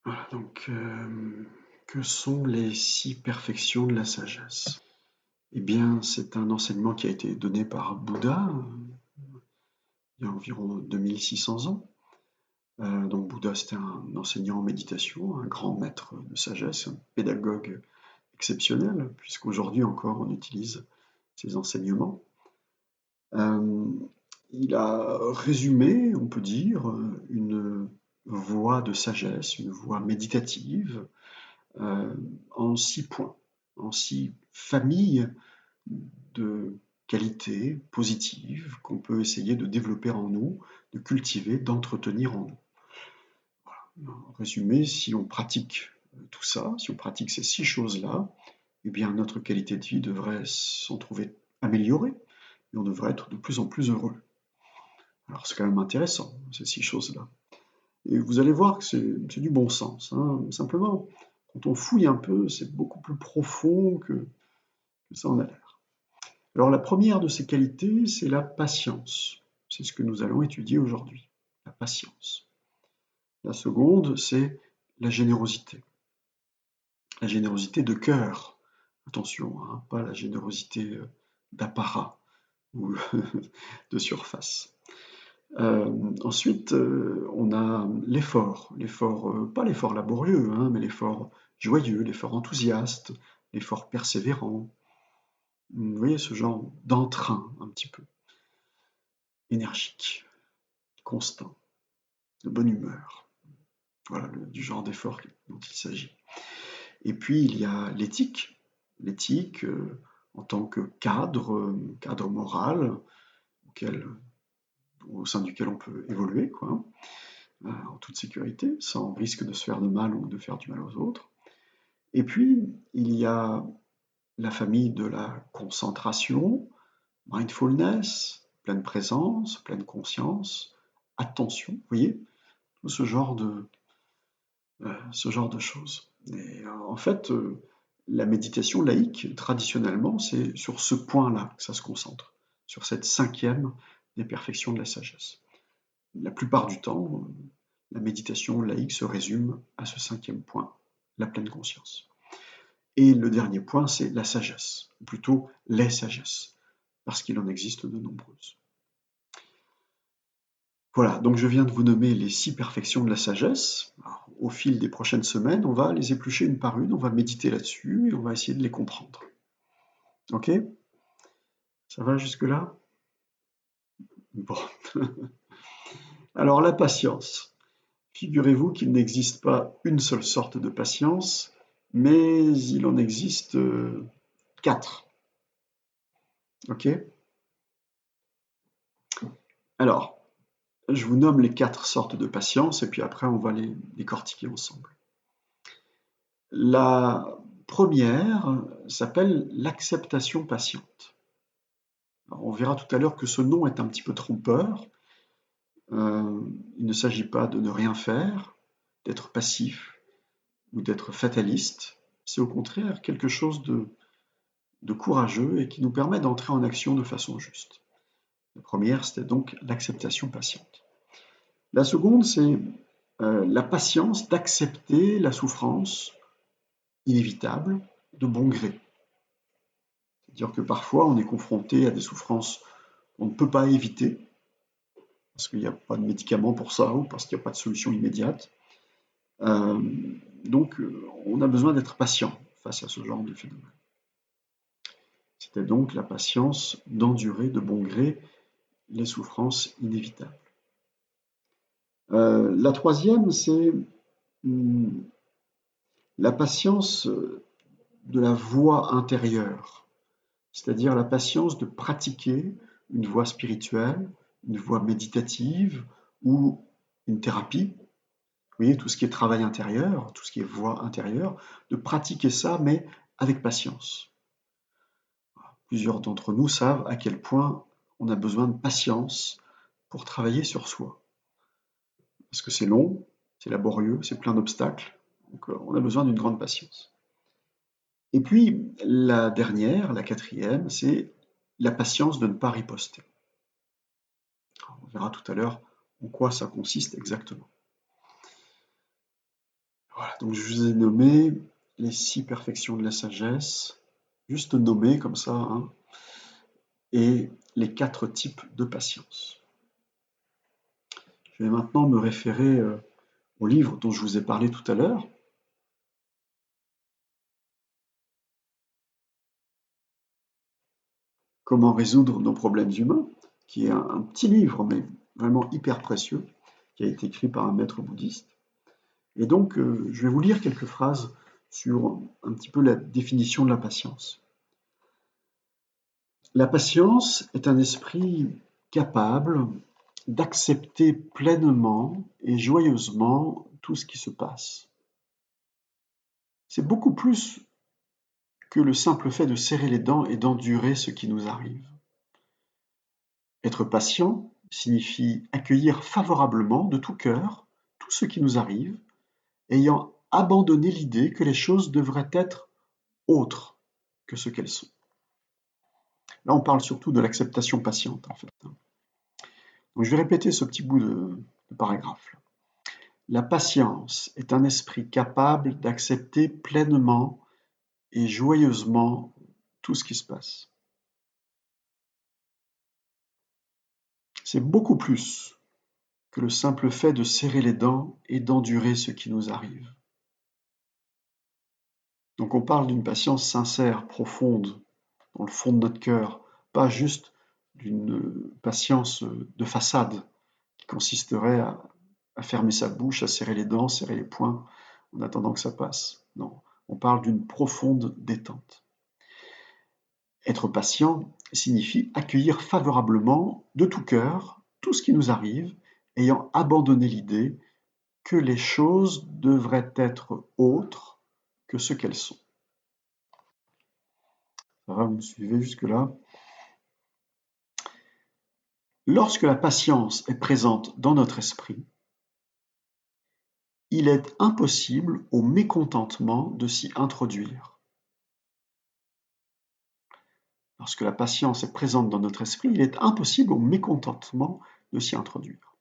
Voilà, donc, que sont les 6 perfections de la sagesse? Eh bien, c'est un enseignement qui a été donné par Bouddha, il y a environ 2600 ans. Donc Bouddha, c'était un enseignant en méditation, un grand maître de sagesse, un pédagogue exceptionnel, puisqu'aujourd'hui encore on utilise ses enseignements. Il a résumé, on peut dire, une voie de sagesse, une voie méditative, en 6 points, en 6 familles de qualités positives qu'on peut essayer de développer en nous, de cultiver, d'entretenir en nous. Voilà. En résumé, si on pratique tout ça, si on pratique ces 6 choses-là, eh bien notre qualité de vie devrait s'en trouver améliorée et on devrait être de plus en plus heureux. Alors c'est quand même intéressant, ces 6 choses-là. Et vous allez voir que c'est du bon sens, hein. Simplement, quand on fouille un peu, c'est beaucoup plus profond que ça en a l'air. Alors la première de ces qualités, c'est la patience. C'est ce que nous allons étudier aujourd'hui, la patience. La seconde, c'est la générosité. La générosité de cœur. Attention, hein, pas la générosité d'apparat ou de surface. Ensuite, on a l'effort. L'effort, pas l'effort laborieux, hein, mais l'effort joyeux, l'effort enthousiaste, l'effort persévérant. Vous voyez ce genre d'entrain un petit peu énergique, constant, de bonne humeur. Voilà du genre d'effort dont il s'agit. Et puis il y a l'éthique. L'éthique en tant que cadre moral au sein duquel on peut évoluer, quoi, en toute sécurité, sans risque de se faire de mal ou de faire du mal aux autres. Et puis, il y a la famille de la concentration, mindfulness, pleine présence, pleine conscience, attention, vous voyez, tout ce genre de choses. Et en fait, la méditation laïque, traditionnellement, c'est sur ce point-là que ça se concentre, sur cette 5e des perfections de la sagesse. La plupart du temps, la méditation laïque se résume à ce 5e point, la pleine conscience. Et le dernier point, c'est la sagesse, ou plutôt les sagesses, parce qu'il en existe de nombreuses. Voilà, donc je viens de vous nommer les 6 perfections de la sagesse. Alors, au fil des prochaines semaines, on va les éplucher une par une, on va méditer là-dessus et on va essayer de les comprendre. Ok? Ça va jusque-là? Bon. Alors la patience. Figurez-vous qu'il n'existe pas une seule sorte de patience, mais il en existe 4. Ok? Alors, je vous nomme les 4 sortes de patience et puis après on va les décortiquer ensemble. La première s'appelle l'acceptation patiente. Alors, on verra tout à l'heure que ce nom est un petit peu trompeur. Il ne s'agit pas de ne rien faire, d'être passif ou d'être fataliste. C'est au contraire quelque chose de courageux et qui nous permet d'entrer en action de façon juste. La première, c'était donc l'acceptation patiente. La seconde, c'est la patience d'accepter la souffrance inévitable de bon gré. C'est-à-dire que parfois, on est confronté à des souffrances qu'on ne peut pas éviter, parce qu'il n'y a pas de médicament pour ça, ou parce qu'il n'y a pas de solution immédiate. Donc, on a besoin d'être patient face à ce genre de phénomène. C'était donc la patience d'endurer de bon gré les souffrances inévitables. La troisième, c'est la patience de la voie intérieure, c'est-à-dire la patience de pratiquer une voie spirituelle, une voie méditative ou une thérapie. Vous voyez, tout ce qui est travail intérieur, tout ce qui est voie intérieure, de pratiquer ça, mais avec patience. Plusieurs d'entre nous savent à quel point on a besoin de patience pour travailler sur soi. Parce que c'est long, c'est laborieux, c'est plein d'obstacles, donc on a besoin d'une grande patience. Et puis, la dernière, la quatrième, c'est la patience de ne pas riposter. On verra tout à l'heure en quoi ça consiste exactement. Donc je vous ai nommé les 6 perfections de la sagesse, juste nommées comme ça, hein, et les 4 types de patience. Je vais maintenant me référer au livre dont je vous ai parlé tout à l'heure. Comment résoudre nos problèmes humains, qui est un petit livre, mais vraiment hyper précieux, qui a été écrit par un maître bouddhiste. Et donc, je vais vous lire quelques phrases sur un petit peu la définition de la patience. La patience est un esprit capable d'accepter pleinement et joyeusement tout ce qui se passe. C'est beaucoup plus que le simple fait de serrer les dents et d'endurer ce qui nous arrive. Être patient signifie accueillir favorablement de tout cœur tout ce qui nous arrive, ayant abandonné l'idée que les choses devraient être autres que ce qu'elles sont. Là, on parle surtout de l'acceptation patiente, en fait. Donc, je vais répéter ce petit bout de paragraphe. La patience est un esprit capable d'accepter pleinement et joyeusement tout ce qui se passe. C'est beaucoup plus que le simple fait de serrer les dents et d'endurer ce qui nous arrive. Donc on parle d'une patience sincère, profonde, dans le fond de notre cœur, pas juste d'une patience de façade qui consisterait à fermer sa bouche, à serrer les dents, serrer les poings en attendant que ça passe. Non, on parle d'une profonde détente. Être patient signifie accueillir favorablement, de tout cœur, tout ce qui nous arrive, ayant abandonné l'idée que les choses devraient être autres que ce qu'elles sont. Ça va, vous me suivez jusque-là? Lorsque la patience est présente dans notre esprit, il est impossible au mécontentement de s'y introduire. Lorsque la patience est présente dans notre esprit, il est impossible au mécontentement de s'y introduire.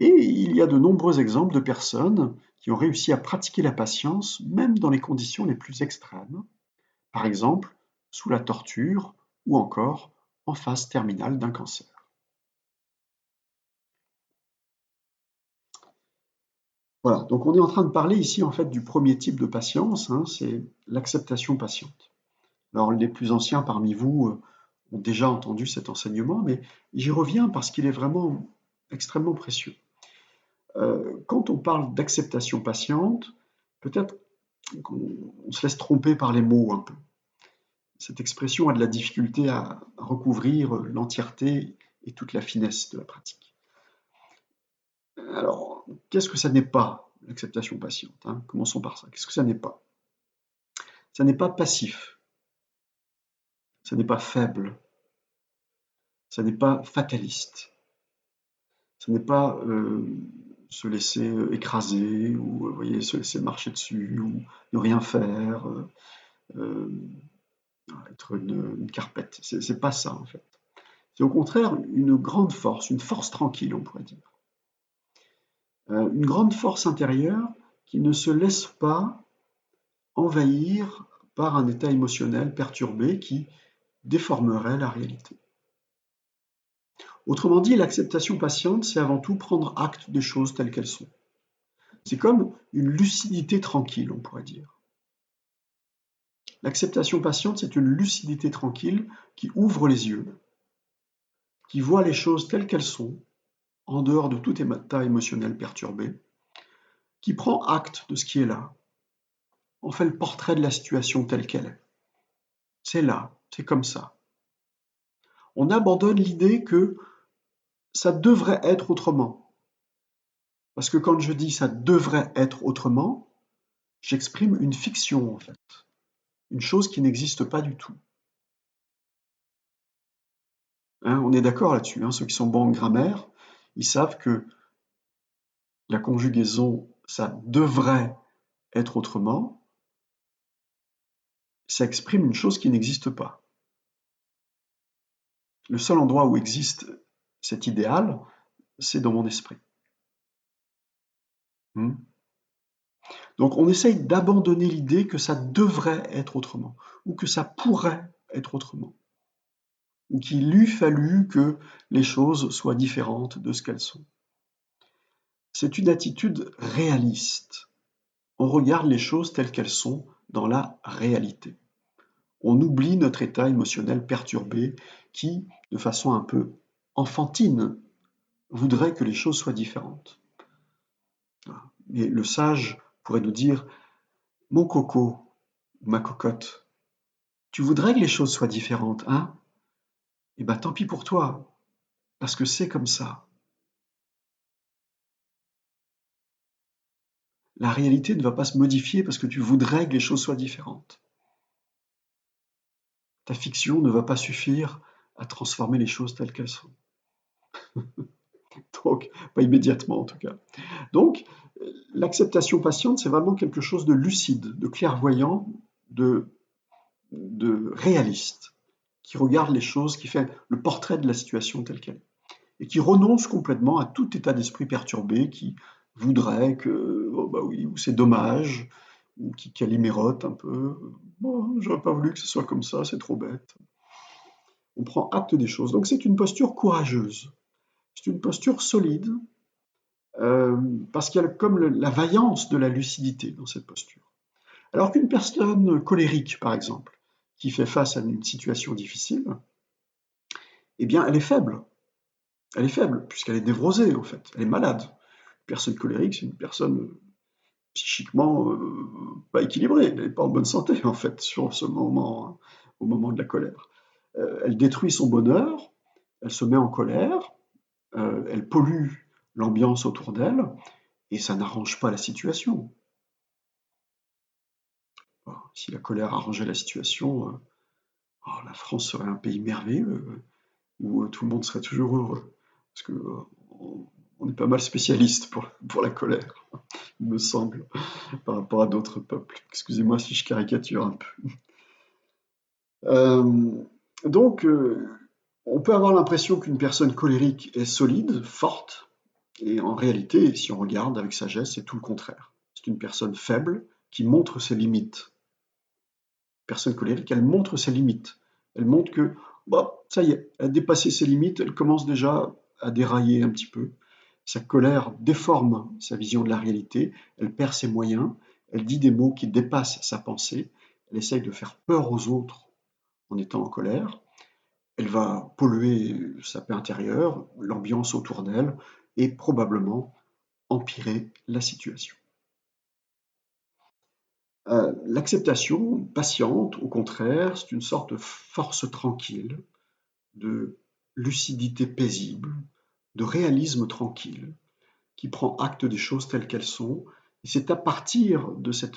Et il y a de nombreux exemples de personnes qui ont réussi à pratiquer la patience même dans les conditions les plus extrêmes, par exemple sous la torture ou encore en phase terminale d'un cancer. Voilà, donc on est en train de parler ici en fait du premier type de patience, hein, c'est l'acceptation patiente. Alors les plus anciens parmi vous ont déjà entendu cet enseignement, mais j'y reviens parce qu'il est vraiment extrêmement précieux. Quand on parle d'acceptation patiente, peut-être qu'on se laisse tromper par les mots un peu. Cette expression a de la difficulté à recouvrir l'entièreté et toute la finesse de la pratique. Alors, qu'est-ce que ça n'est pas, l'acceptation patiente, hein? Commençons par ça. Qu'est-ce que ça n'est pas? Ça n'est pas passif, ça n'est pas faible, ça n'est pas fataliste, ça n'est pas se laisser écraser ou voyez, se laisser marcher dessus ou ne rien faire, euh, être une carpette. C'est pas ça en fait. C'est au contraire une grande force, une force tranquille, on pourrait dire. Une grande force intérieure qui ne se laisse pas envahir par un état émotionnel perturbé qui déformerait la réalité. Autrement dit, l'acceptation patiente, c'est avant tout prendre acte des choses telles qu'elles sont. C'est comme une lucidité tranquille, on pourrait dire. L'acceptation patiente, c'est une lucidité tranquille qui ouvre les yeux, qui voit les choses telles qu'elles sont, en dehors de tout état émotionnel perturbé, qui prend acte de ce qui est là. On fait le portrait de la situation telle qu'elle est. C'est là, c'est comme ça. On abandonne l'idée que ça devrait être autrement. Parce que quand je dis ça devrait être autrement, j'exprime une fiction en fait, une chose qui n'existe pas du tout. Hein, on est d'accord là-dessus, hein, ceux qui sont bons en grammaire, ils savent que la conjugaison ça devrait être autrement, ça exprime une chose qui n'existe pas. Le seul endroit où existe cet idéal, c'est dans mon esprit. Donc on essaye d'abandonner l'idée que ça devrait être autrement, ou que ça pourrait être autrement, ou qu'il eût fallu que les choses soient différentes de ce qu'elles sont. C'est une attitude réaliste. On regarde les choses telles qu'elles sont dans la réalité. On oublie notre état émotionnel perturbé qui, de façon un peu enfantine, voudrait que les choses soient différentes. Et le sage pourrait nous dire: mon coco, ma cocotte, tu voudrais que les choses soient différentes, hein? Eh ben tant pis pour toi, parce que c'est comme ça. La réalité ne va pas se modifier parce que tu voudrais que les choses soient différentes. Ta fiction ne va pas suffire à transformer les choses telles qu'elles sont. Donc, pas immédiatement en tout cas. Donc, l'acceptation patiente, c'est vraiment quelque chose de lucide, de clairvoyant, de, de réaliste, qui regarde les choses, qui fait le portrait de la situation telle qu'elle est, et qui renonce complètement à tout état d'esprit perturbé qui voudrait que, oh bah oui, ou c'est dommage, ou qui calimérote un peu, bon, j'aurais pas voulu que ce soit comme ça, c'est trop bête. On prend acte des choses. Donc c'est une posture courageuse, c'est une posture solide, euh, parce qu'il y a comme la vaillance de la lucidité dans cette posture. Alors qu'une personne colérique, par exemple, qui fait face à une situation difficile, eh bien, elle est faible. Elle est faible, puisqu'elle est névrosée, en fait. Elle est malade. Une personne colérique, c'est une personne psychiquement pas équilibrée. Elle n'est pas en bonne santé, en fait, sur ce moment, hein, au moment de la colère. Elle détruit son bonheur, elle se met en colère, elle pollue l'ambiance autour d'elle, et ça n'arrange pas la situation. Si la colère arrangeait la situation, oh, la France serait un pays merveilleux, où tout le monde serait toujours heureux. Parce que on est pas mal spécialiste pour la colère, il me semble, par rapport à d'autres peuples. Excusez-moi si je caricature un peu. Euh, donc, on peut avoir l'impression qu'une personne colérique est solide, forte, et en réalité, si on regarde avec sagesse, c'est tout le contraire. C'est une personne faible qui montre ses limites. Personne colérique, elle montre ses limites. Elle montre que, bon, ça y est, elle a dépassé ses limites, elle commence déjà à dérailler un petit peu. Sa colère déforme sa vision de la réalité, elle perd ses moyens, elle dit des mots qui dépassent sa pensée, elle essaye de faire peur aux autres en étant en colère, elle va polluer sa paix intérieure, l'ambiance autour d'elle, et probablement empirer la situation. L'acceptation patiente, au contraire, c'est une sorte de force tranquille, de lucidité paisible, de réalisme tranquille, qui prend acte des choses telles qu'elles sont. Et c'est à partir de cette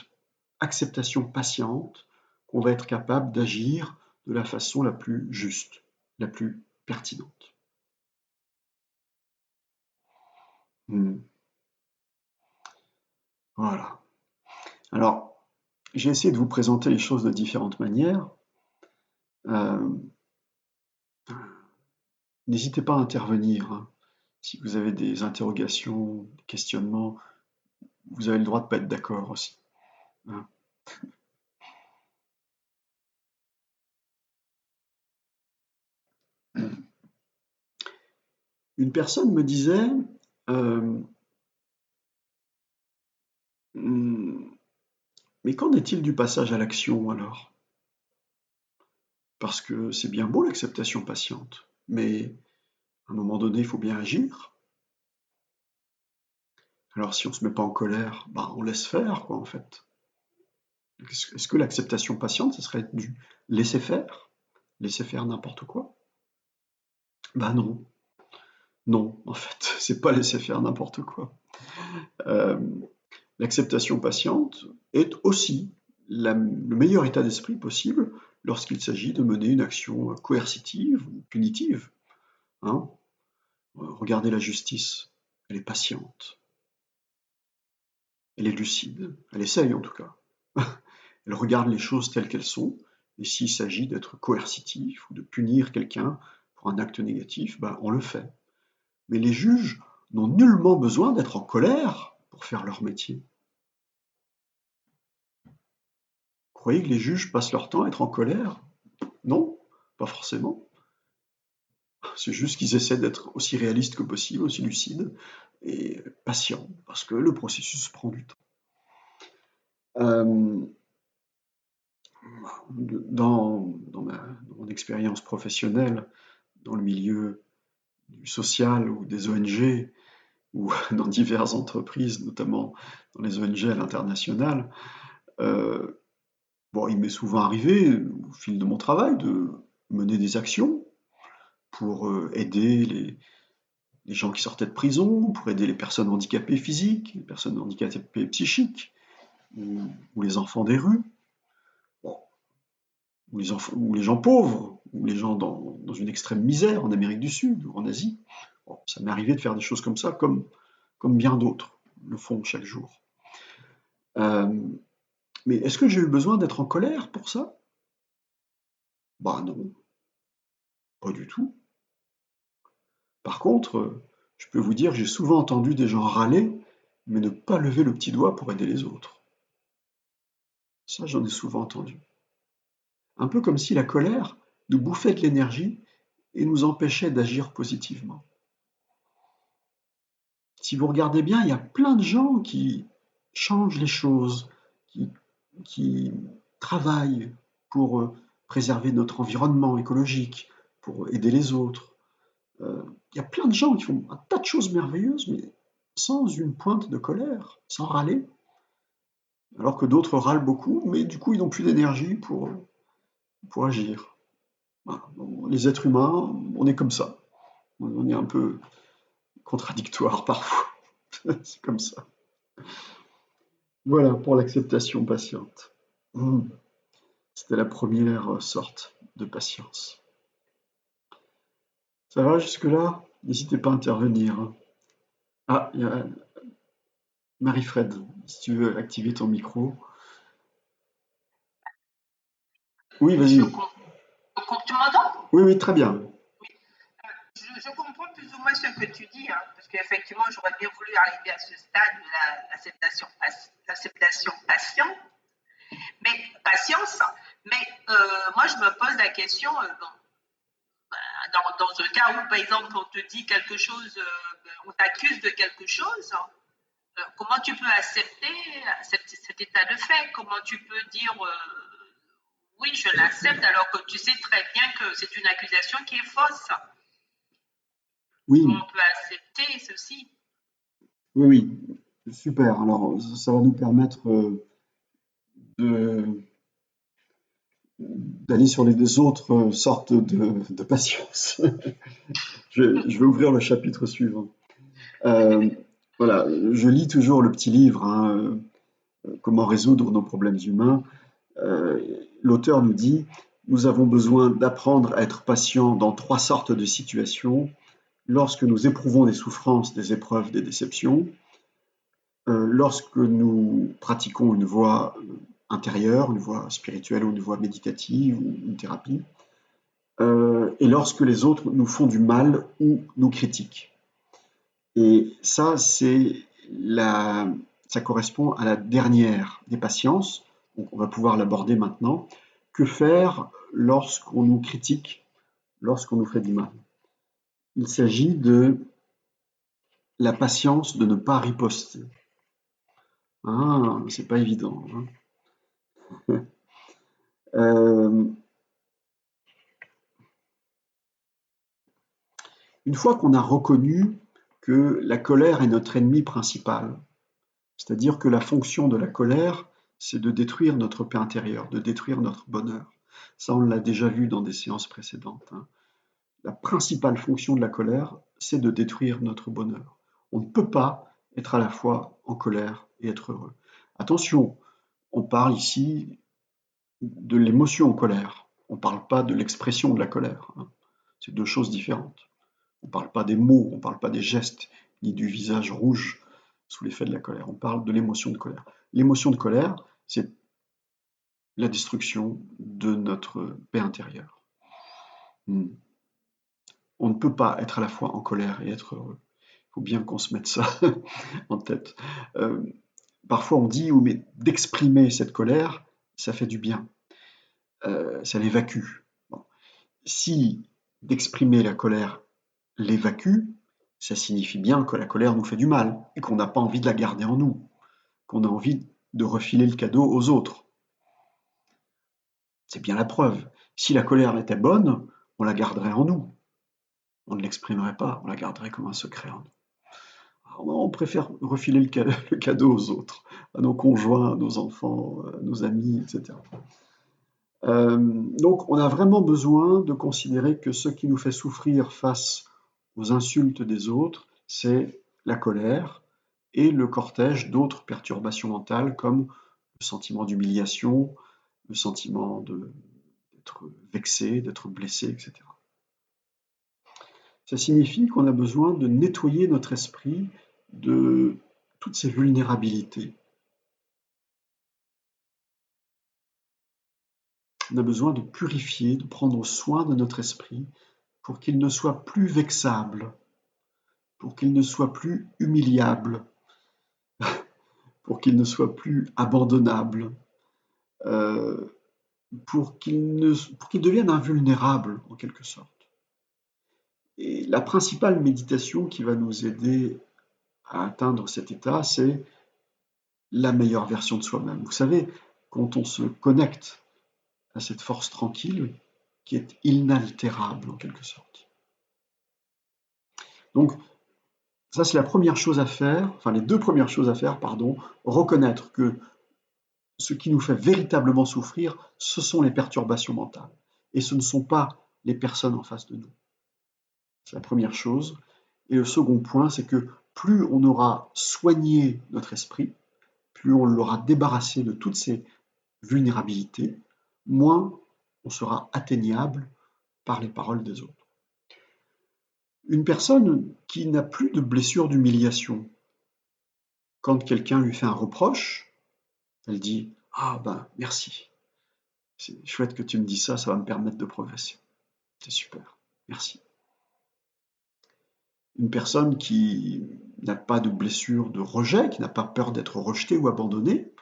acceptation patiente qu'on va être capable d'agir de la façon la plus juste, la plus pertinente. Voilà. Alors, j'ai essayé de vous présenter les choses de différentes manières. Euh, N'hésitez pas à intervenir, hein. Si vous avez des interrogations, des questionnements, vous avez le droit de ne pas être d'accord aussi, hein. Une personne me disait, euh, hmm, mais qu'en est-il du passage à l'action alors? Parce que c'est bien beau l'acceptation patiente, mais à un moment donné, il faut bien agir. Alors si on ne se met pas en colère, bah, on laisse faire, quoi, en fait. Est-ce que l'acceptation patiente, ce serait du laisser faire n'importe quoi? Bah non, non, en fait, c'est pas laisser faire n'importe quoi. Euh, L'acceptation patiente est aussi le meilleur état d'esprit possible lorsqu'il s'agit de mener une action coercitive ou punitive, hein. Regardez la justice, elle est patiente, elle est lucide, elle essaye en tout cas. Elle regarde les choses telles qu'elles sont, et s'il s'agit d'être coercitif ou de punir quelqu'un pour un acte négatif, ben, on le fait. Mais les juges n'ont nullement besoin d'être en colère pour faire leur métier. croyez que les juges passent leur temps à être en colère? Non, pas forcément. C'est juste qu'ils essaient d'être aussi réalistes que possible, aussi lucides et patients, parce que le processus prend du temps. Euh, dans mon expérience professionnelle, dans le milieu du social ou des ONG, ou dans diverses entreprises, notamment dans les ONG à l'international, bon, il m'est souvent arrivé, au fil de mon travail, de mener des actions pour aider les gens qui sortaient de prison, pour aider les personnes handicapées physiques, les personnes handicapées psychiques, ou les enfants des rues, bon, ou les gens pauvres, ou les gens dans une extrême misère en Amérique du Sud ou en Asie. Bon, ça m'est arrivé de faire des choses comme ça, comme bien d'autres le font chaque jour. Mais est-ce que j'ai eu besoin d'être en colère pour ça? Bah non, pas du tout. Par contre, je peux vous dire que j'ai souvent entendu des gens râler, mais ne pas lever le petit doigt pour aider les autres. Ça, j'en ai souvent entendu. Un peu comme si la colère nous bouffait de l'énergie et nous empêchait d'agir positivement. Si vous regardez bien, il y a plein de gens qui changent les choses, qui, qui travaillent pour préserver notre environnement écologique, pour aider les autres. Il y a plein de gens qui font un tas de choses merveilleuses, mais sans une pointe de colère, sans râler, alors que d'autres râlent beaucoup, mais du coup ils n'ont plus d'énergie pour agir. Voilà. Bon, les êtres humains, on est comme ça. On est un peu contradictoire parfois. C'est comme ça. Voilà pour l'acceptation patiente. C'était la première sorte de patience. Ça va jusque-là? N'hésitez pas à intervenir. Ah, il y a Marie-Fred, si tu veux activer ton micro. Oui, vas-y. Tu m'entends? Oui, oui, très bien. Je comprends plus ou moins ce que tu dis, hein, parce qu'effectivement, j'aurais bien voulu arriver à ce stade de l'acceptation patient, mais patience. Mais moi, je me pose la question, dans un cas où, par exemple, on te dit quelque chose, on t'accuse de quelque chose, comment tu peux accepter cet état de fait? Comment tu peux dire oui, je l'accepte alors que tu sais très bien que c'est une accusation qui est fausse? Oui, Comment on peut accepter ceci? oui, oui. Super. Alors, ça va nous permettre de d'aller sur les autres sortes de patience. Je vais ouvrir le chapitre suivant. Euh, voilà, je lis toujours le petit livre, hein, Comment résoudre nos problèmes humains. Euh, L'auteur nous dit, nous avons besoin d'apprendre à être patients dans trois sortes de situations. Lorsque nous éprouvons des souffrances, des épreuves, des déceptions, lorsque nous pratiquons une voie intérieure, une voie spirituelle ou une voie méditative ou une thérapie, et lorsque les autres nous font du mal ou nous critiquent. Et ça, ça correspond à la dernière des patiences, donc on va pouvoir l'aborder maintenant. Que faire lorsqu'on nous critique, lorsqu'on nous fait du mal? Il s'agit de la patience de ne pas riposter. Ah, c'est pas évident, hein. Euh, une fois qu'on a reconnu que la colère est notre ennemi principal, c'est-à-dire que la fonction de la colère, c'est de détruire notre paix intérieure, de détruire notre bonheur. Ça, on l'a déjà vu dans des séances précédentes, hein. La principale fonction de la colère, c'est de détruire notre bonheur. On ne peut pas être à la fois en colère et être heureux. Attention, on parle ici de l'émotion en colère. On ne parle pas de l'expression de la colère, hein. C'est deux choses différentes. On ne parle pas des mots, on ne parle pas des gestes, ni du visage rouge sous l'effet de la colère. On parle de l'émotion de colère. L'émotion de colère, c'est la destruction de notre paix intérieure. On ne peut pas être à la fois en colère et être heureux. Il faut bien qu'on se mette ça en tête. Parfois on dit, oui, mais d'exprimer cette colère, ça fait du bien, ça l'évacue. Bon. Si d'exprimer la colère l'évacue, ça signifie bien que la colère nous fait du mal et qu'on n'a pas envie de la garder en nous, qu'on a envie de refiler le cadeau aux autres. C'est bien la preuve. Si la colère était bonne, on la garderait en nous. On ne l'exprimerait pas, on la garderait comme un secret en nous. Alors, on préfère refiler le cadeau aux autres, à nos conjoints, à nos enfants, à nos amis, etc. Donc on a vraiment besoin de considérer que ce qui nous fait souffrir face aux insultes des autres, c'est la colère et le cortège d'autres perturbations mentales comme le sentiment d'humiliation, le sentiment d'être vexé, d'être blessé, etc. Ça signifie qu'on a besoin de nettoyer notre esprit de toutes ces vulnérabilités. On a besoin de purifier, de prendre soin de notre esprit pour qu'il ne soit plus vexable, pour qu'il ne soit plus humiliable, pour qu'il ne soit plus abandonnable, euh, pour qu'il devienne invulnérable en quelque sorte. Et la principale méditation qui va nous aider à atteindre cet état, c'est la meilleure version de soi-même. Vous savez, quand on se connecte à cette force tranquille qui est inaltérable en quelque sorte. Donc, ça c'est la première chose à faire, enfin les deux premières choses à faire, pardon, reconnaître que ce qui nous fait véritablement souffrir, ce sont les perturbations mentales. Et ce ne sont pas les personnes en face de nous. C'est la première chose. Et le second point, c'est que plus on aura soigné notre esprit, plus on l'aura débarrassé de toutes ces vulnérabilités, moins on sera atteignable par les paroles des autres. Une personne qui n'a plus de blessure d'humiliation, quand quelqu'un lui fait un reproche, elle dit « Ah ben merci, c'est chouette que tu me dis ça, ça va me permettre de progresser. C'est super, merci. » Une personne qui n'a pas de blessure de rejet, qui n'a pas peur d'être rejetée ou abandonnée,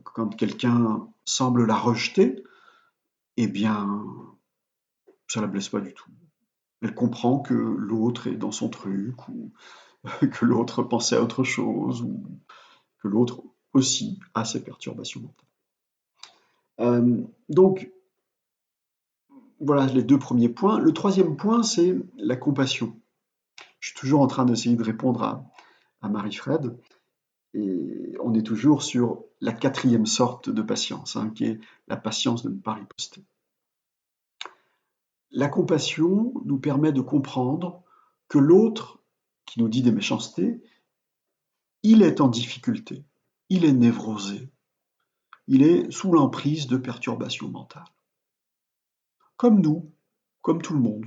quand quelqu'un semble la rejeter, eh bien, ça ne la blesse pas du tout. Elle comprend que l'autre est dans son truc, ou que l'autre pensait à autre chose, ou que l'autre aussi a ses perturbations mentales. Donc, voilà les deux premiers points. Le troisième point, c'est la compassion. Je suis toujours en train d'essayer de répondre à Marie-Fred, et on est toujours sur la quatrième sorte de patience, qui est la patience de ne pas riposter. La compassion nous permet de comprendre que l'autre qui nous dit des méchancetés, il est en difficulté, il est névrosé, il est sous l'emprise de perturbations mentales. Comme nous, comme tout le monde.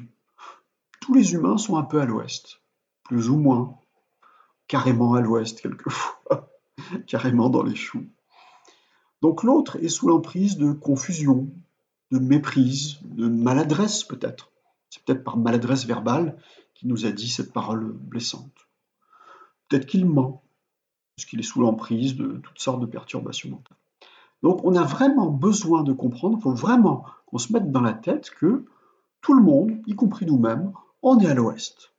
Tous les humains sont un peu à l'ouest, plus ou moins, carrément à l'ouest quelquefois, carrément dans les choux. Donc l'autre est sous l'emprise de confusion, de méprise, de maladresse peut-être. C'est peut-être par maladresse verbale qu'il nous a dit cette parole blessante. Peut-être qu'il ment, parce qu'il est sous l'emprise de toutes sortes de perturbations mentales. Donc on a vraiment besoin de comprendre, il faut vraiment qu'on se mette dans la tête que tout le monde, y compris nous-mêmes, on est à l'ouest.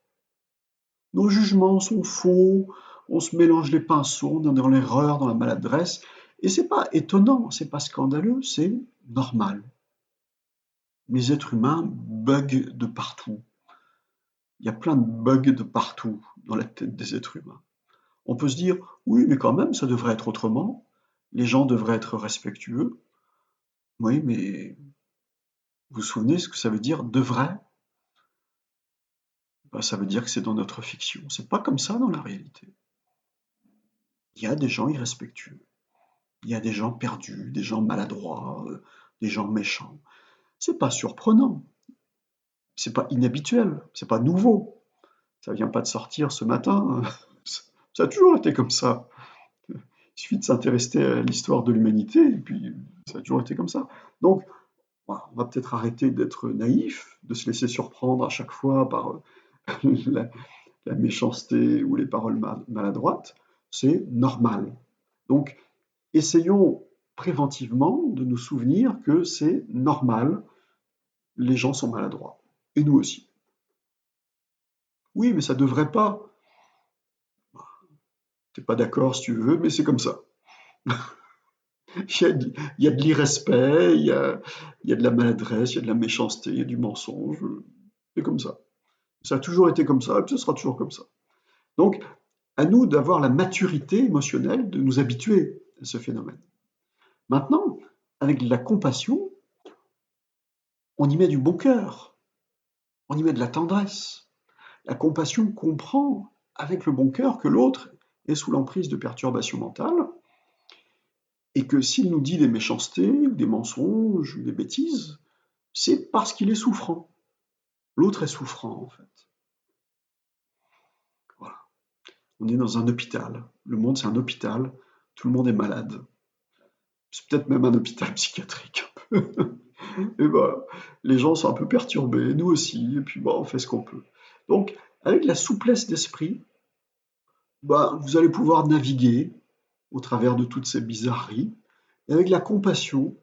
Nos jugements sont faux, on se mélange les pinceaux, on est dans l'erreur, dans la maladresse, et c'est pas étonnant, c'est pas scandaleux, c'est normal. Les êtres humains bug de partout. Il y a plein de bugs de partout dans la tête des êtres humains. On peut se dire, oui, mais quand même, ça devrait être autrement. Les gens devraient être respectueux. Oui, mais vous vous souvenez ce que ça veut dire devrait? Ben, ça veut dire que c'est dans notre fiction. C'est pas comme ça dans la réalité. Il y a des gens irrespectueux. Il y a des gens perdus, des gens maladroits, des gens méchants. C'est pas surprenant. C'est pas inhabituel. C'est pas nouveau. Ça vient pas de sortir ce matin. Ça a toujours été comme ça. Il suffit de s'intéresser à l'histoire de l'humanité, et puis ça a toujours été comme ça. Donc, on va peut-être arrêter d'être naïf, de se laisser surprendre à chaque fois par la méchanceté ou les paroles maladroites. C'est normal. Donc, essayons préventivement de nous souvenir que c'est normal, les gens sont maladroits. Et nous aussi. Oui, mais ça devrait pas. T'es pas d'accord si tu veux, mais c'est comme ça. Il y a de l'irrespect, il y a de la maladresse, il y a de la méchanceté, il y a du mensonge. C'est comme ça. Ça a toujours été comme ça, et puis ce sera toujours comme ça. Donc, à nous d'avoir la maturité émotionnelle de nous habituer à ce phénomène. Maintenant, avec la compassion, on y met du bon cœur, on y met de la tendresse. La compassion comprend avec le bon cœur que l'autre est sous l'emprise de perturbations mentales et que s'il nous dit des méchancetés ou des mensonges ou des bêtises, c'est parce qu'il est souffrant. L'autre est souffrant en fait. Voilà. On est dans un hôpital. Le monde c'est un hôpital. Tout le monde est malade. C'est peut-être même un hôpital psychiatrique un peu. Et voilà, les gens sont un peu perturbés, nous aussi, et puis bon, on fait ce qu'on peut. Donc, avec la souplesse d'esprit, bah, vous allez pouvoir naviguer au travers de toutes ces bizarreries. Et avec la compassion,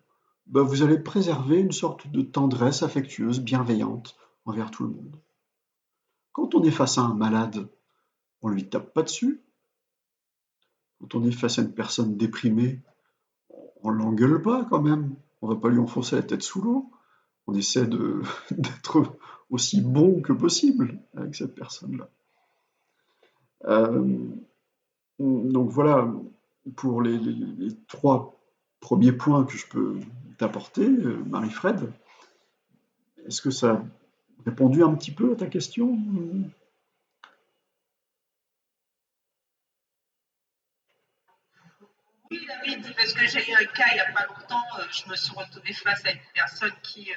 bah, vous allez préserver une sorte de tendresse affectueuse, bienveillante envers tout le monde. Quand on est face à un malade, on ne lui tape pas dessus. Quand on est face à une personne déprimée, on ne l'engueule pas quand même. On ne va pas lui enfoncer la tête sous l'eau. On essaie d'être aussi bon que possible avec cette personne-là. Euh, donc voilà pour les trois premiers points que je peux t'apporter, Marie-Fred. Est-ce que ça a répondu un petit peu à ta question? Oui, David, parce que j'ai eu un cas il n'y a pas longtemps, je me suis retrouvée face à une personne qui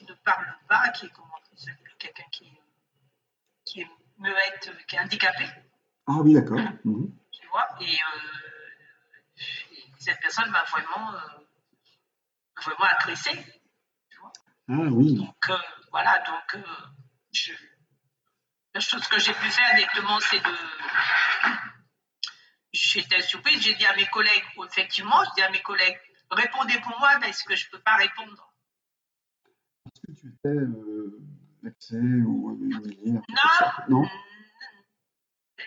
ne parle pas, qui est quelqu'un qui est muette, qui est handicapé, Ah oui, d'accord. Mhm. tu vois, et cette personne m'a vraiment agressée, tu vois. Ah oui. Donc voilà, donc je, la chose que j'ai pu faire directement, c'est de. J'étais surprise, j'ai dit à mes collègues, effectivement, je dis à mes collègues, répondez pour moi parce que je ne peux pas répondre. Est-ce que tu étais vexé ou humilié, un truc comme ça? Non, Non?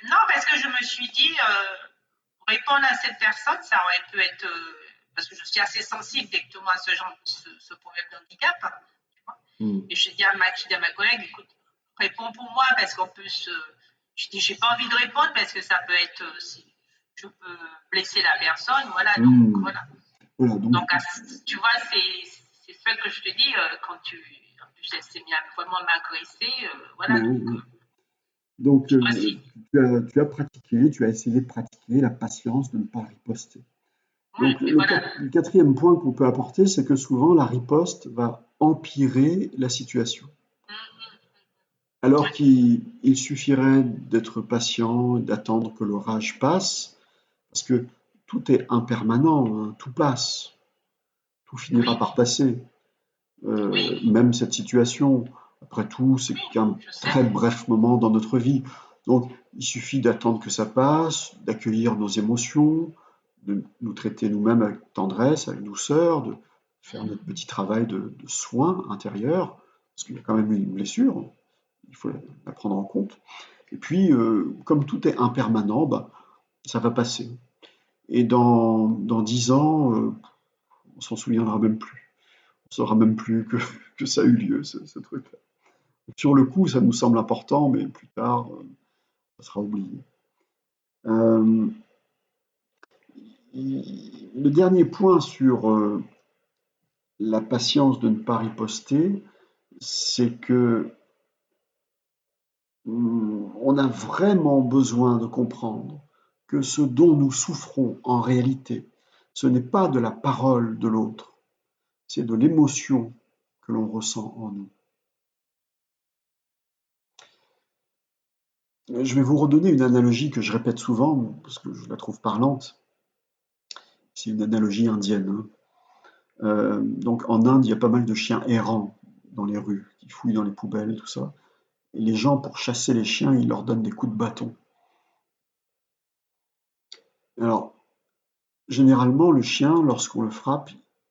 non, parce que je me suis dit, pour répondre à cette personne, ça aurait pu être. Parce que je suis assez sensible directement à ce problème d'handicap. Tu vois. Hmm. Et je dis à ma collègue, écoute, réponds pour moi parce qu'on peut se. Je dis, j'ai pas envie de répondre parce que ça peut être. Je peux blesser la personne, voilà, donc Hmm. voilà. Voilà, donc, Donc, tu vois, c'est ce que je te dis, quand en plus, elle s'est mise à vraiment m'agresser, voilà, ben oui, donc, oui. Donc, tu vois, si. tu as pratiqué, tu as essayé de pratiquer la patience de ne pas riposter. Ouais, Donc, mais voilà. le quatrième point qu'on peut apporter, c'est que souvent la riposte va empirer la situation. Alors Ouais, qu'il suffirait d'être patient, d'attendre que l'orage passe, parce que tout est impermanent, hein, tout passe, tout finira oui, par passer. oui, Même cette situation, après tout, c'est oui, qu'un je sais. très bref moment dans notre vie. Donc, il suffit d'attendre que ça passe, d'accueillir nos émotions, de nous traiter nous-mêmes avec tendresse, avec douceur, de faire notre petit travail de soin intérieur, parce qu'il y a quand même une blessure, il faut la prendre en compte. Et puis, comme tout est impermanent, bah, ça va passer. Et dans 10 ans, on s'en souviendra même plus. On saura même plus que ça a eu lieu, ce truc-là. Sur le coup, ça nous semble important, mais plus tard, ça sera oublié. Euh, le dernier point sur la patience de ne pas riposter, c'est que on a vraiment besoin de comprendre que ce dont nous souffrons en réalité, ce n'est pas de la parole de l'autre, c'est de l'émotion que l'on ressent en nous. Je vais vous redonner une analogie que je répète souvent parce que je la trouve parlante. C'est une analogie indienne, hein. Donc en Inde, il y a pas mal de chiens errants dans les rues, qui fouillent dans les poubelles, tout ça. Et les gens, pour chasser les chiens, ils leur donnent des coups de bâton. Alors, généralement, le chien, lorsqu'on le frappe,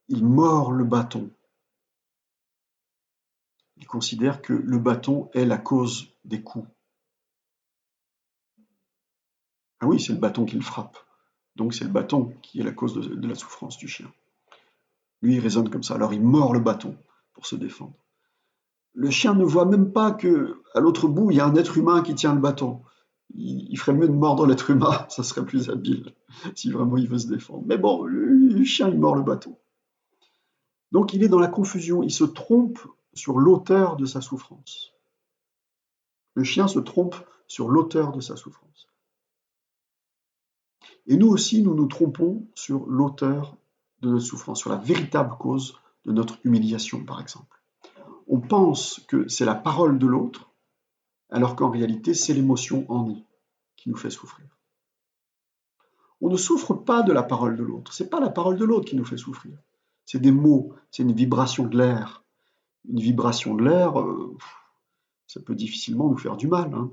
il mord le bâton. Il considère que le bâton est la cause des coups. Ah oui, c'est le bâton qui le frappe. Donc c'est le bâton qui est la cause de la souffrance du chien. Lui, il raisonne comme ça. Alors il mord le bâton pour se défendre. Le chien ne voit même pas que à l'autre bout, il y a un être humain qui tient le bâton. Il ferait mieux de mordre l'être humain, ça serait plus habile, si vraiment il veut se défendre. Mais bon, le chien, il mord le bâton. Donc il est dans la confusion, il se trompe sur l'auteur de sa souffrance. Le chien se trompe sur l'auteur de sa souffrance. Et nous aussi, nous nous trompons sur l'auteur de notre souffrance, sur la véritable cause de notre humiliation, par exemple. On pense que c'est la parole de l'autre, alors qu'en réalité, c'est l'émotion en nous qui nous fait souffrir. On ne souffre pas de la parole de l'autre, c'est pas la parole de l'autre qui nous fait souffrir. C'est des mots, c'est une vibration de l'air. Une vibration de l'air, ça peut difficilement nous faire du mal, hein.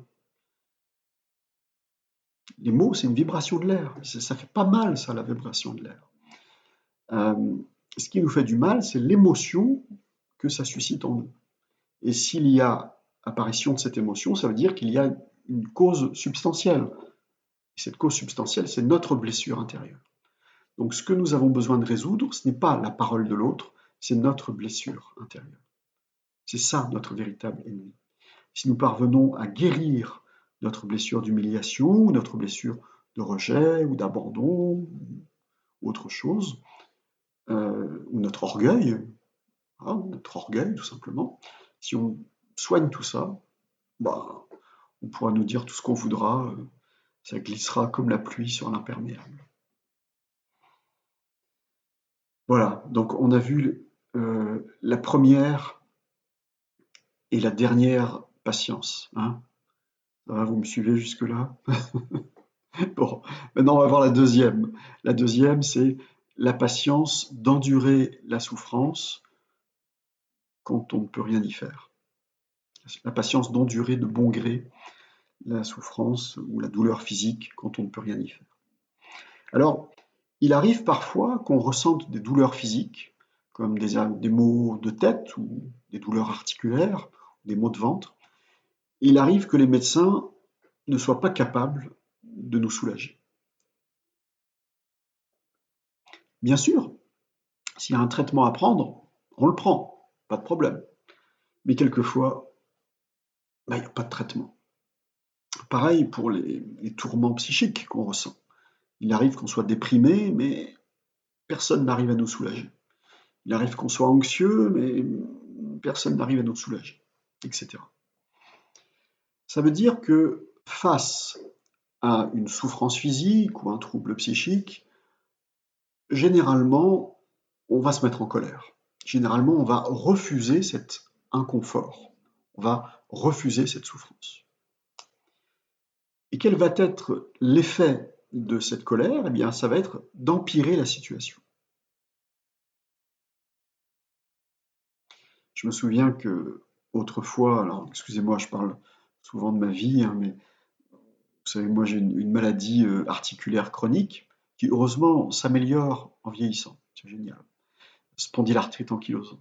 Les mots, c'est une vibration de l'air. Ça fait pas mal, ça, la vibration de l'air. Ce qui nous fait du mal, c'est l'émotion que ça suscite en nous. Et s'il y a apparition de cette émotion, ça veut dire qu'il y a une cause substantielle. Et cette cause substantielle, c'est notre blessure intérieure. Donc ce que nous avons besoin de résoudre, ce n'est pas la parole de l'autre, c'est notre blessure intérieure. C'est ça notre véritable ennemi. Si nous parvenons à guérir notre blessure d'humiliation, ou notre blessure de rejet, ou d'abandon, ou autre chose, ou notre orgueil tout simplement, si on soigne tout ça, bah, on pourra nous dire tout ce qu'on voudra, ça glissera comme la pluie sur l'imperméable. Voilà, donc on a vu la première et la dernière patience, hein. Ça va, vous me suivez jusque-là? Bon, maintenant on va voir la deuxième. La deuxième, c'est la patience d'endurer la souffrance quand on ne peut rien y faire. La patience d'endurer de bon gré la souffrance ou la douleur physique quand on ne peut rien y faire. Alors, il arrive parfois qu'on ressente des douleurs physiques, comme des maux de tête ou des douleurs articulaires, des maux de ventre. Il arrive que les médecins ne soient pas capables de nous soulager. Bien sûr, s'il y a un traitement à prendre, on le prend, pas de problème. Mais quelquefois, il n'y a pas de traitement. Pareil pour les tourments psychiques qu'on ressent. Il arrive qu'on soit déprimé, mais personne n'arrive à nous soulager. Il arrive qu'on soit anxieux, mais personne n'arrive à nous soulager, etc. Ça veut dire que face à une souffrance physique ou un trouble psychique, généralement, on va se mettre en colère. Généralement, on va refuser cet inconfort. On va refuser cette souffrance. Et quel va être l'effet de cette colère? Eh bien, ça va être d'empirer la situation. Je me souviens que autrefois, alors excusez-moi, je parle souvent de ma vie, hein, mais vous savez, moi j'ai une maladie articulaire chronique qui heureusement s'améliore en vieillissant. C'est génial. Spondylarthrite ankylosante.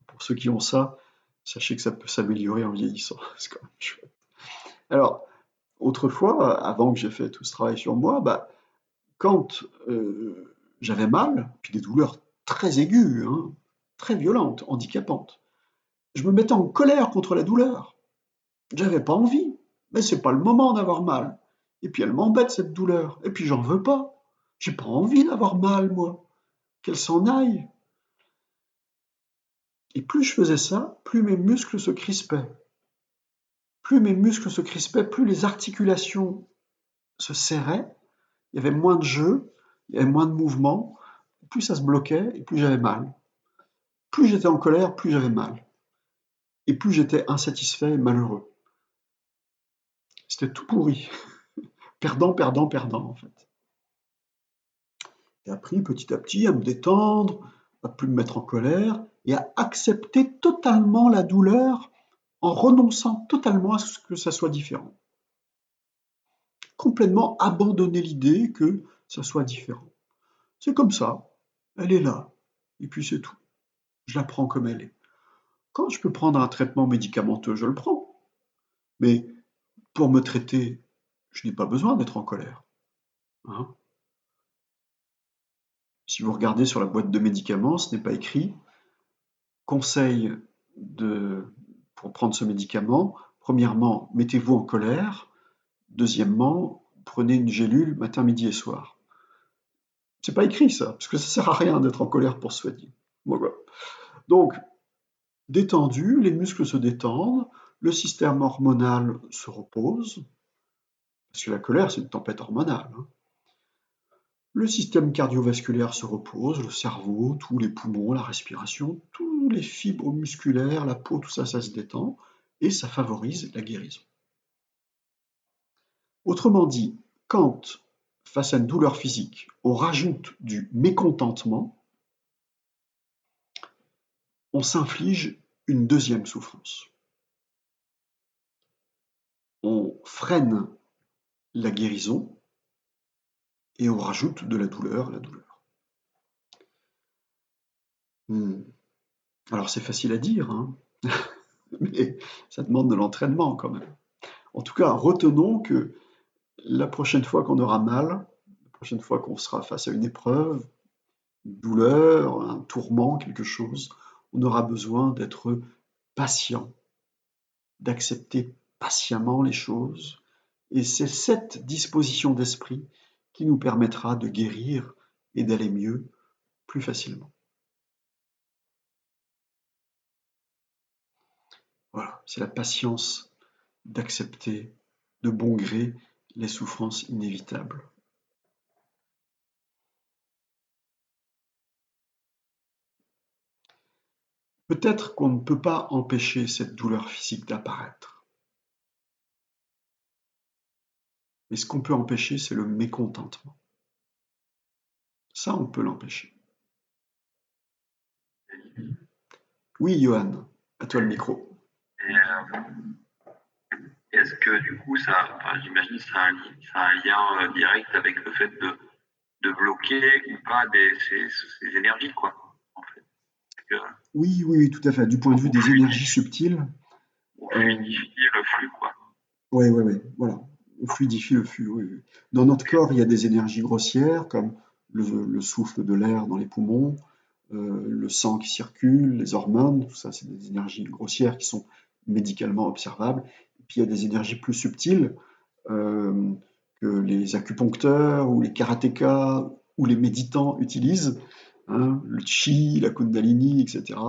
Pour ceux qui ont ça, sachez que ça peut s'améliorer en vieillissant. C'est quand même chouette. Alors, autrefois, avant que j'ai fait tout ce travail sur moi, quand j'avais mal, puis des douleurs très aiguës, hein, très violentes, handicapantes, je me mettais en colère contre la douleur. J'avais pas envie, mais c'est pas le moment d'avoir mal. Et puis elle m'embête cette douleur, et puis j'en veux pas. J'ai pas envie d'avoir mal, moi. Qu'elle s'en aille. Et plus je faisais ça, plus mes muscles se crispaient. Plus mes muscles se crispaient, plus les articulations se serraient, il y avait moins de jeu, il y avait moins de mouvement, plus ça se bloquait et plus j'avais mal. Plus j'étais en colère, plus j'avais mal. Et plus j'étais insatisfait et malheureux. C'était tout pourri. Perdant, perdant, perdant, en fait. J'ai appris petit à petit à me détendre, à plus me mettre en colère et à accepter totalement la douleur en renonçant totalement à ce que ça soit différent. Complètement abandonner l'idée que ça soit différent. C'est comme ça, elle est là, et puis c'est tout. Je la prends comme elle est. Quand je peux prendre un traitement médicamenteux, je le prends. Mais pour me traiter, je n'ai pas besoin d'être en colère. Hein. Si vous regardez sur la boîte de médicaments, ce n'est pas écrit conseil pour prendre ce médicament. Premièrement, mettez-vous en colère. Deuxièmement, prenez une gélule matin, midi et soir. C'est pas écrit ça, parce que ça sert à rien d'être en colère pour se soigner. Voilà. Donc, détendu, les muscles se détendent, le système hormonal se repose, parce que la colère, c'est une tempête hormonale. Hein. Le système cardiovasculaire se repose, le cerveau, tous les poumons, la respiration, tous les fibres musculaires, la peau, tout ça, ça se détend, et ça favorise la guérison. Autrement dit, quand, face à une douleur physique, on rajoute du mécontentement, on s'inflige une deuxième souffrance. On freine la guérison et on rajoute de la douleur, la douleur. Alors c'est facile à dire, hein, mais ça demande de l'entraînement quand même. En tout cas, retenons que la prochaine fois qu'on aura mal, la prochaine fois qu'on sera face à une épreuve, une douleur, un tourment, quelque chose, on aura besoin d'être patient, d'accepter patiemment les choses. Et c'est cette disposition d'esprit qui nous permettra de guérir et d'aller mieux plus facilement. Voilà, c'est la patience d'accepter de bon gré les souffrances inévitables. Peut-être qu'on ne peut pas empêcher cette douleur physique d'apparaître. Mais ce qu'on peut empêcher, c'est le mécontentement. Ça, on peut l'empêcher. Oui, Johan, à toi le micro. Et est-ce que du coup, j'imagine que ça a un lien direct avec le fait de bloquer ou pas ces énergies, quoi, en fait. Oui, tout à fait. Du point de vue des énergies subtiles. On fluidifie le flux, quoi. Oui, voilà. On fluidifie le flux, oui. Dans notre corps, il y a des énergies grossières, comme le souffle de l'air dans les poumons, le sang qui circule, les hormones, tout ça, c'est des énergies grossières qui sont médicalement observables. Et puis il y a des énergies plus subtiles que les acupuncteurs ou les karatékas ou les méditants utilisent, hein, le chi, la kundalini, etc.,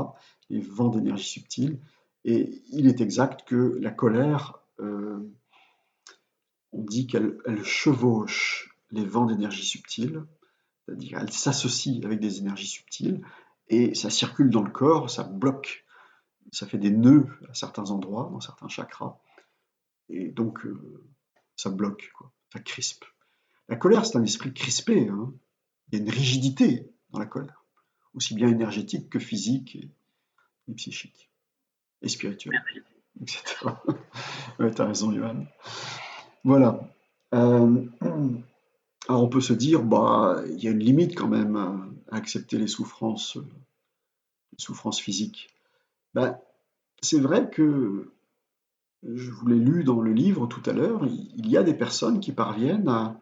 les vents d'énergie subtile. Et il est exact que la colère, on dit qu'elle chevauche les vents d'énergie subtile, c'est-à-dire elle s'associe avec des énergies subtiles et ça circule dans le corps, ça bloque, ça fait des nœuds à certains endroits, dans certains chakras, et donc ça bloque, quoi, ça crispe. La colère, c'est un esprit crispé, hein. Il y a une rigidité dans la colère, aussi bien énergétique que physique et psychique, et spirituelle, etc. Ouais, t'as raison, Johan. Voilà. Alors on peut se dire, bah, il y a une limite quand même à accepter les souffrances physiques. Ben, c'est vrai que, je vous l'ai lu dans le livre tout à l'heure, il y a des personnes qui parviennent à,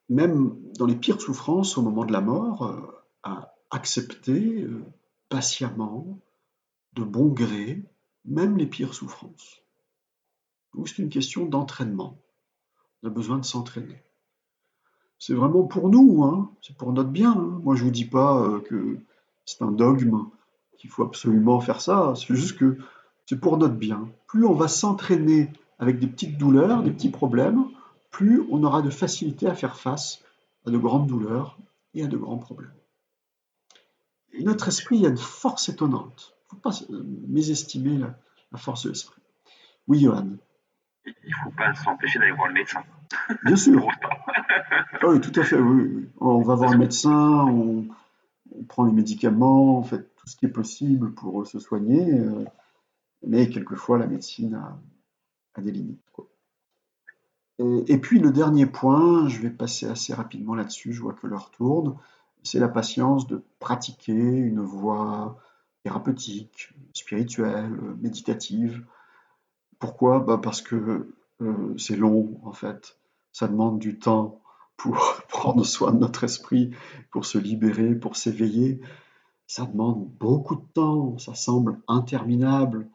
même dans les pires souffrances au moment de la mort, à accepter patiemment, de bon gré, même les pires souffrances. Donc c'est une question d'entraînement. On a besoin de s'entraîner. C'est vraiment pour nous, hein, c'est pour notre bien. Hein. Moi, je vous dis pas que c'est un dogme, qu'il faut absolument faire ça. C'est juste que c'est pour notre bien. Plus on va s'entraîner avec des petites douleurs, des petits problèmes, plus on aura de facilité à faire face à de grandes douleurs et à de grands problèmes. Et notre esprit a une force étonnante. Il ne faut pas mésestimer la force de l'esprit. Oui, Johan. Il ne faut pas s'empêcher d'aller voir le médecin. Bien sûr. Ah oui, tout à fait. Oui. On va voir le médecin, on prend les médicaments, on fait tout ce qui est possible pour se soigner, mais quelquefois la médecine a des limites, quoi. Et puis le dernier point, je vais passer assez rapidement là-dessus, je vois que l'heure tourne, c'est la patience de pratiquer une voie thérapeutique, spirituelle, méditative. Pourquoi? Parce que c'est long en fait. Ça demande du temps pour prendre soin de notre esprit, pour se libérer, pour s'éveiller. Ça demande beaucoup de temps, ça semble interminable.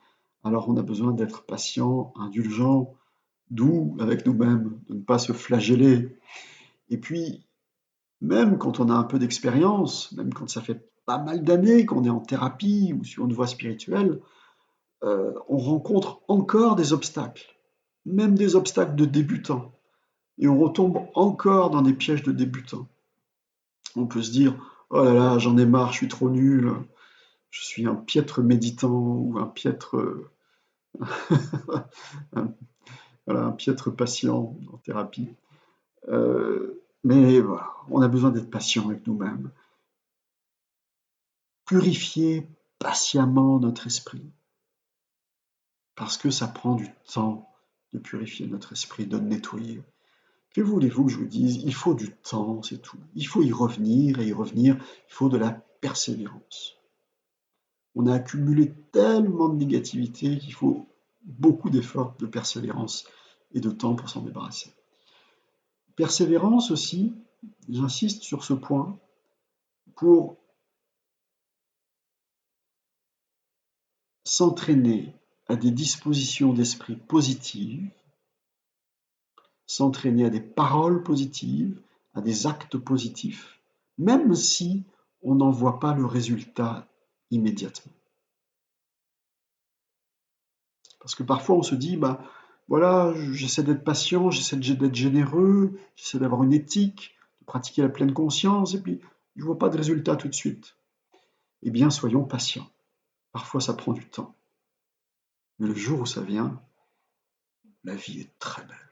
Alors on a besoin d'être patient, indulgent, doux avec nous-mêmes, de ne pas se flageller. Et puis, même quand on a un peu d'expérience, même quand ça fait pas mal d'années qu'on est en thérapie ou sur une voie spirituelle, on rencontre encore des obstacles, même des obstacles de débutants. Et on retombe encore dans des pièges de débutants. On peut se dire, oh là là, j'en ai marre, je suis trop nul, je suis un piètre méditant ou un piètre, un, voilà, un piètre patient en thérapie. Mais voilà, on a besoin d'être patient avec nous-mêmes. Purifier patiemment notre esprit. Parce que ça prend du temps de purifier notre esprit, de le nettoyer. Que voulez-vous que je vous dise? Il faut du temps, c'est tout. Il faut y revenir, et y revenir, il faut de la persévérance. On a accumulé tellement de négativité qu'il faut beaucoup d'efforts, de persévérance et de temps pour s'en débarrasser. Persévérance aussi, j'insiste sur ce point, pour s'entraîner à des dispositions d'esprit positives, s'entraîner à des paroles positives, à des actes positifs, même si on n'en voit pas le résultat immédiatement. Parce que parfois on se dit, bah voilà, j'essaie d'être patient, j'essaie d'être généreux, j'essaie d'avoir une éthique, de pratiquer la pleine conscience, et puis je ne vois pas de résultat tout de suite. Eh bien, soyons patients. Parfois ça prend du temps. Mais le jour où ça vient, la vie est très belle.